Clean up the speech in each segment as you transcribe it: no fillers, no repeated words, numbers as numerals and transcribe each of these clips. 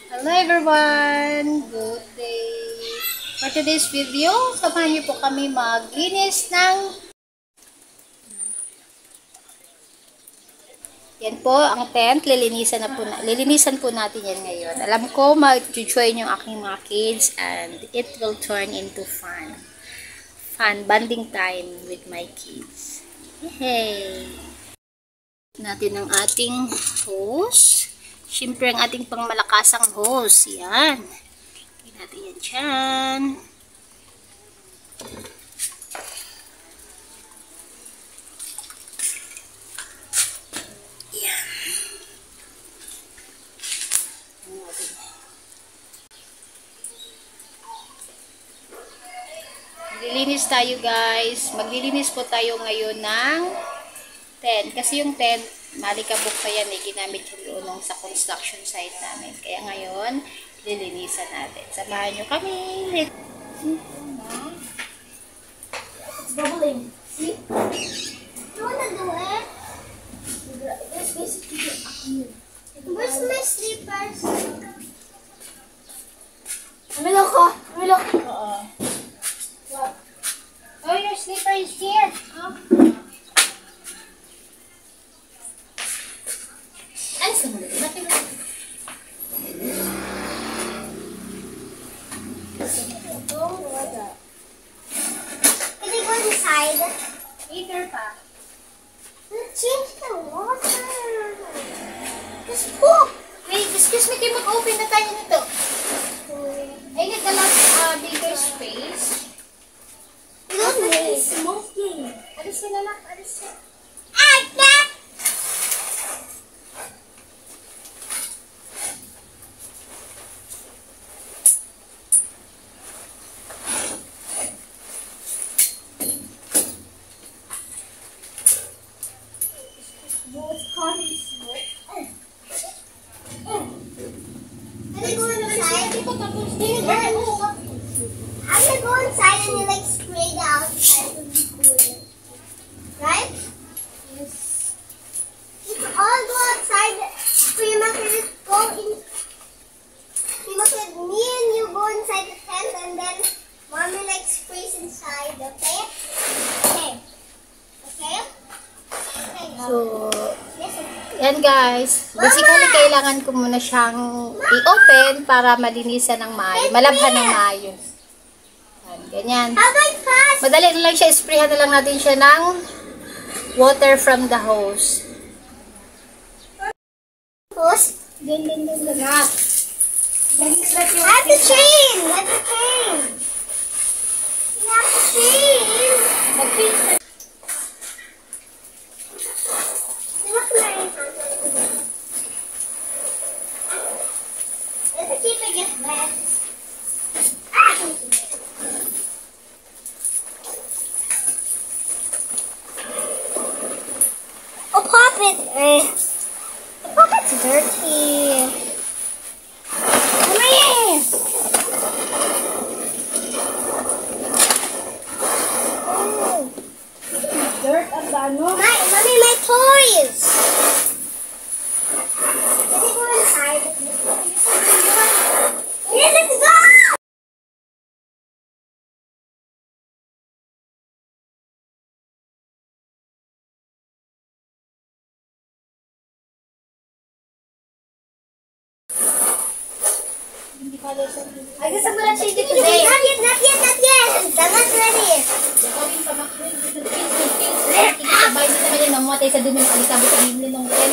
Hello everyone! Good day! For today's video, samahan niyo po kami maglinis ng... Yan po, ang tent. Lilinisan po natin yan ngayon. Alam ko, mag-join yung aking mga kids and it will turn into fun. Bonding time with my kids. Hey! Natin ang ating hose. Siyempre, ang ating pangmalakasang hose. Yan. Lagyan natin yan dyan. Yan. Maglilinis tayo, guys. Maglilinis po tayo ngayon ng tent. Kasi yung tent, malikabok pa yan eh. Ginamit yung doon sa construction site namin. Kaya ngayon, lilinisan natin. Samahan nyo kami. It's bubbling. See? You wanna do it? It's basically a clean. Where's my slippers? Amilo ko. What? Oh, your slipper is here. Oh. Alis ka muna. Bakit mo? Can I go inside? Later pa. Change the water. Just poop. Wait, excuse me, kayo mag-open na tayo nito. I need a lot bigger space. You don't need smoking. Alis ka na lang, alis ka. What's causing smoke? Can I go inside? I'm gonna go inside and you like spray the outside to be cool. Right? Yes. Let's all go outside. Prima, can just go in. Prima, can me and you go inside the tent and then mommy like sprays inside, okay? Okay. Okay? Okay. So, Yes, yan guys. Basically, kailangan ko muna siyang i-open para malinisan ng maayos. Malabhan ng maayos. Yan, ganyan. how about pass? Madali na lang siya. Sprayhan na lang natin siya ng water from the hose. Hose? Not. I have to chain. Let's chain. You have to chain. Let's keep it get wet. Oh, pop it. Pop it's dirty. Come here. Oh. Dirt ang ano? Mommy, my toys. Let me go inside. Yeah, let's go. I guess I'm gonna change it today. Not yet. I'm not ready. Gawin pa makulit dito. Sabay dito naman yung namuatay sa dumi ng alikabot ang himli ng pen.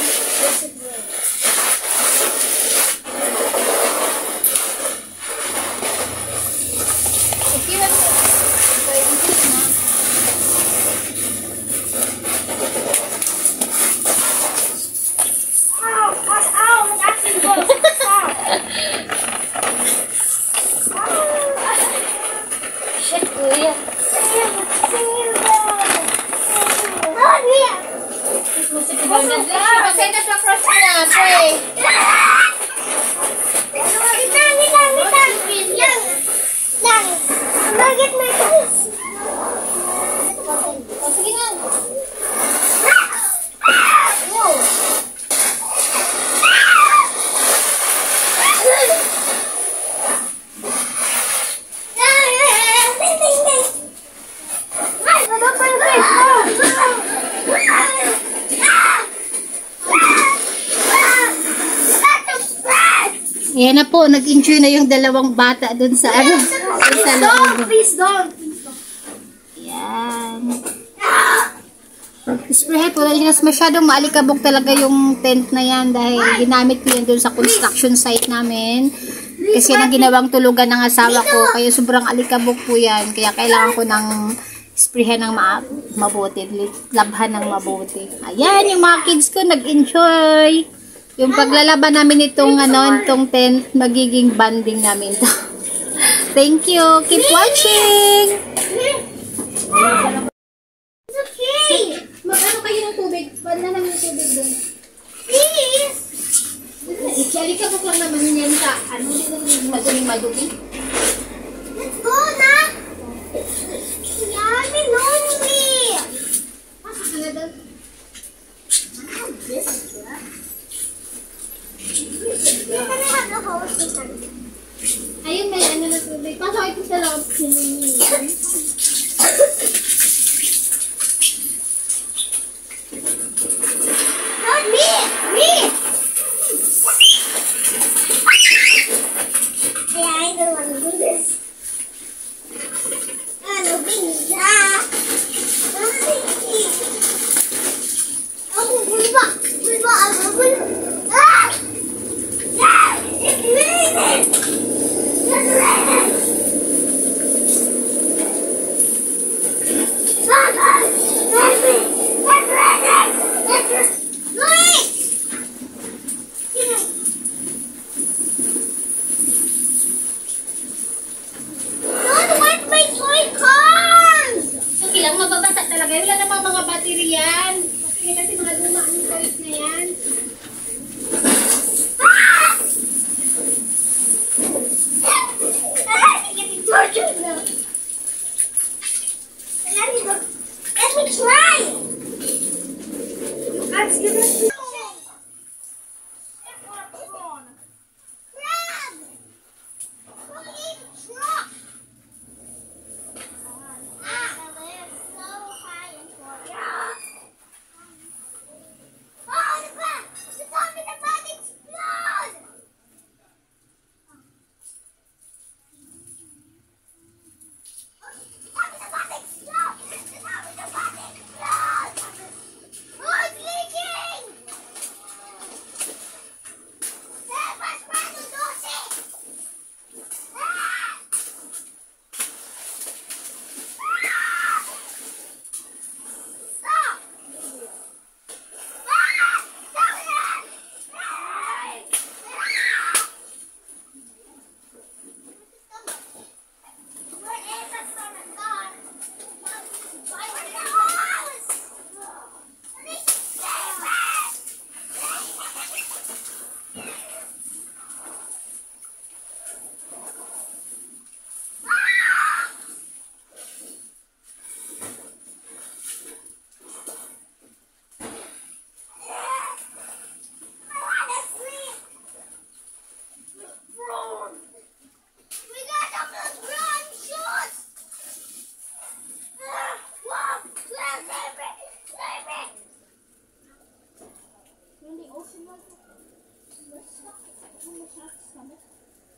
Ow, it actually goes. Shit, kuya. Mag-send up across na. Pray. Lang. I'm gonna get my toys. O, sige na. Whoa. Ayan na po, nag-enjoy na yung dalawang bata dun sa ano, dun sa loob. Please don't. Ayan. Sprayhead po, masyadong maalikabok talaga yung tent na yan dahil ginamit ko yan dun sa construction site namin. Kasi nang ginawang tulugan ng asawa ko, kaya sobrang alikabok po yan. Kaya kailangan ko ng sprayhan ng mabuti, labhan ng mabuti. Ayan, yung mga kids ko nag-enjoy. Yung paglalaban namin itong tent, magiging banding namin to. Thank you. Keep watching. It's okay. Mag-ano kayo ng tubig? Ba't na namin yung tubig doon? Please. Alikabok lang naman yan sa madumi. Let's go na. Yeah, I'm lonely. Ano daw? You're gonna have the whole thing. Ayun, may ano na tubig. Pasok ito sa loob. Not me. Me. Yeah, I don't want to do this. No baby. Oh, bulba. Bulba. Ah! Yeah! It's raining! It's raining! Mama! Baby! It's raining! Louis! Don't want my toy cars! Okay lang, mababasa talaga. Wala namang mga battery yan. Kasi mga luma ang toys na yan. Tortured now. Let me try. Let's give it. Crab. Who ate a truck? They're so high and short. Oh, the crab! The zombie about to explode!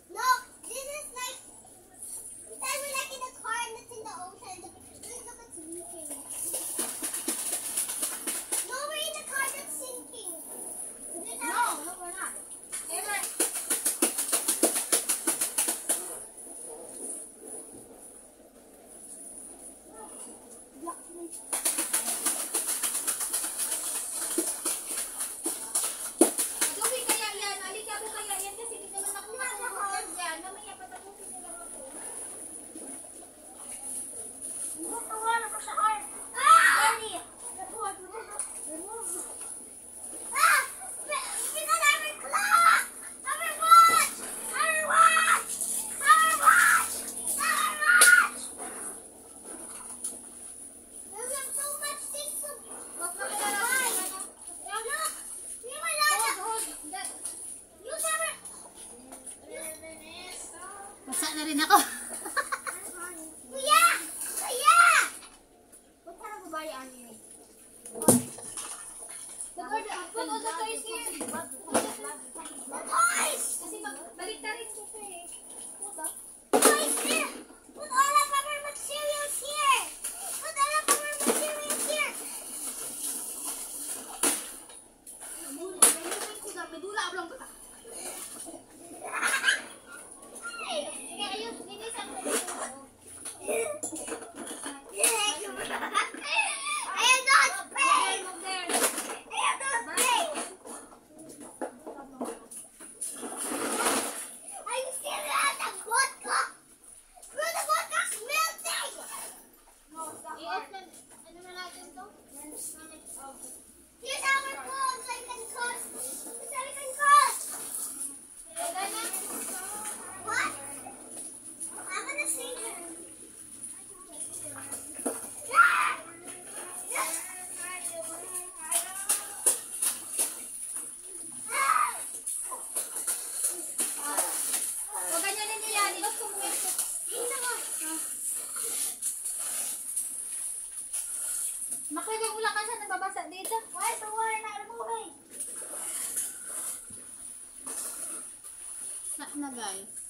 No, this is like, pretend we're like in a car and it's in the ocean. Look, it's sinking. No, we're in a car that's sinking. No, we're not. Tubig kaya yan. Alikabok kaya yan kasi hindi naman ako makakuha yan. Mamaya patapusin nila ako. Basa na rin ako. Kuya! Kuya! What kind of a body are you? Put all the toys here. The toys! Kasi balik na rin siya eh. Toys here! Put all of our materials here! Put all of our materials here! Sige, ayun. Linisan mo. I am not paid! Move there. I am not paid! I'm still at the vodka! Bro, the vodka's melting! I-off na. Ano na natin to? Here's our phone so I can call. So I can call. Ilagay na. What? I'm gonna sing it. O, ganyanin niyo yan. I-off ko muna ito. Makuha yung ulang kasi nagbabasa dito. Why is the water not moving? Na guys.